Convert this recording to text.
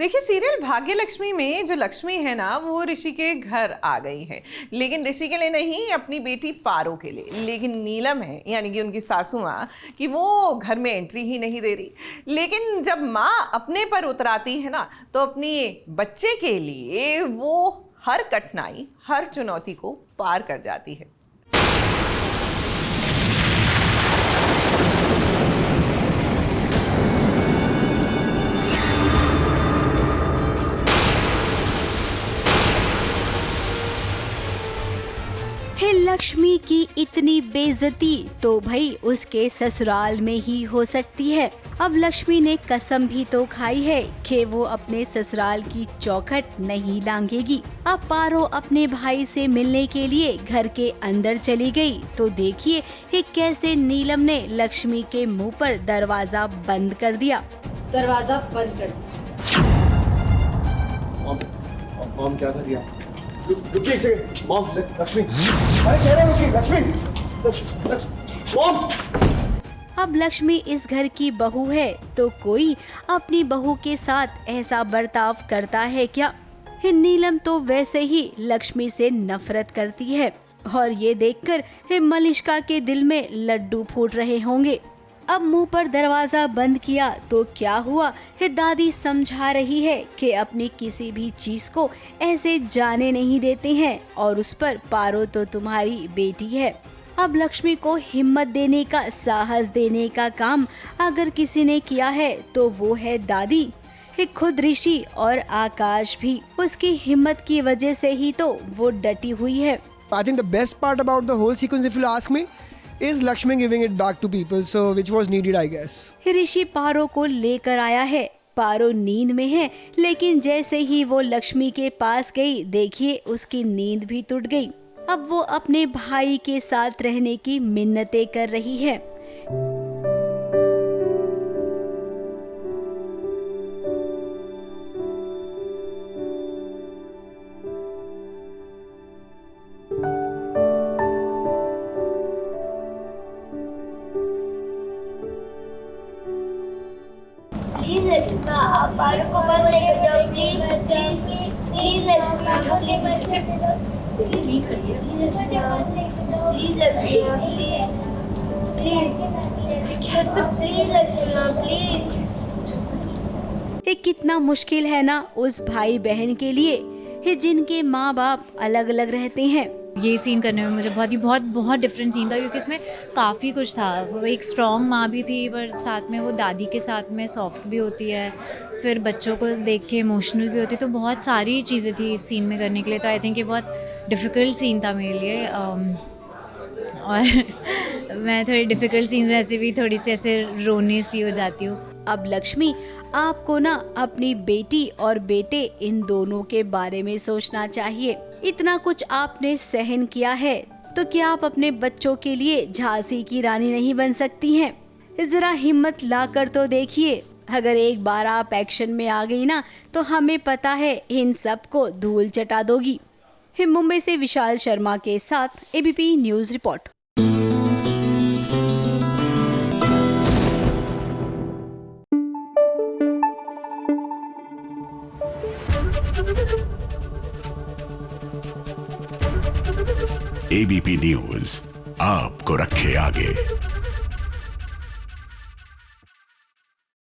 देखिए, सीरियल भाग्य लक्ष्मी में जो लक्ष्मी है ना, वो ऋषि के घर आ गई है, लेकिन ऋषि के लिए नहीं, अपनी बेटी पारो के लिए। लेकिन नीलम है, यानी कि उनकी सासू माँ, कि वो घर में एंट्री ही नहीं दे रही। लेकिन जब माँ अपने पर उतराती है ना, तो अपनी बच्चे के लिए वो हर कठिनाई, हर चुनौती को पार कर जाती है। हे लक्ष्मी की इतनी बेइज्जती तो भाई उसके ससुराल में ही हो सकती है। अब लक्ष्मी ने कसम भी तो खाई है कि वो अपने ससुराल की चौखट नहीं लांघेगी। अब पारो अपने भाई से मिलने के लिए घर के अंदर चली गई तो देखिए कि कैसे नीलम ने लक्ष्मी के मुंह पर दरवाजा बंद कर दिया। दरवाजा बंद कर दीजिए। मॉम क्या कर दिया? रुकिए एक सेकंड। मॉम, लक्ष्मी, अरे कह रहा हूँ लक्ष्मी, मॉम। अब लक्ष्मी इस घर की बहू है तो कोई अपनी बहू के साथ ऐसा बर्ताव करता है क्या? नीलम तो वैसे ही लक्ष्मी से नफरत करती है और ये देखकर मलिष्का के दिल में लड्डू फूट रहे होंगे। अब मुंह पर दरवाजा बंद किया तो क्या हुआ? दादी समझा रही है कि अपनी किसी भी चीज को ऐसे जाने नहीं देते हैं और उस पर पारो तो तुम्हारी बेटी है। अब लक्ष्मी को हिम्मत देने का, साहस देने का काम अगर किसी ने किया है तो वो है दादी। खुद ऋषि और आकाश भी उसकी हिम्मत की वजह से ही तो वो डटी हुई है। I think the best part about the whole sequence, if you ask me, is Lakshmi giving it back to people, so which was needed, I guess. ऋषि पारो को लेकर आया है। पारो नींद में है, लेकिन जैसे ही वो लक्ष्मी के पास गई, देखिए उसकी नींद भी टूट गई। अब वो अपने भाई के साथ रहने की मिन्नतें कर रही है। प्लीज लक्ष्मी, आप पारो को मत लेकर जाओ। प्लीज प्लीज लक्ष्मी, नहीं करती है। Please Lakshmi, please Lakshmi, please. ये कितना मुश्किल है ना उस भाई बहन के लिए जिनके माँ बाप अलग अलग रहते हैं। ये सीन करने में मुझे बहुत डिफरेंट सीन था, क्योंकि इसमें काफ़ी कुछ था। वो एक स्ट्रॉन्ग माँ भी थी, पर साथ में वो दादी के साथ में सॉफ्ट भी होती है, फिर बच्चों को देख के इमोशनल भी होती है। तो बहुत सारी चीज़ें थी इस सीन में करने के लिए। तो आई थिंक ये बहुत डिफ़िकल्ट सीन था मेरे लिए। और मैं थोड़ी डिफ़िकल्ट सीन्स में ऐसे भी थोड़ी सी ऐसे रोने सी हो जाती हूँ। अब लक्ष्मी, आपको ना अपनी बेटी और बेटे इन दोनों के बारे में सोचना चाहिए। इतना कुछ आपने सहन किया है तो क्या आप अपने बच्चों के लिए झांसी की रानी नहीं बन सकती हैं? जरा हिम्मत लाकर तो देखिए। अगर एक बार आप एक्शन में आ गई ना, तो हमें पता है इन सब को धूल चटा दोगी। मुंबई से विशाल शर्मा के साथ ABP news report. ABP news आपको रखे आगे।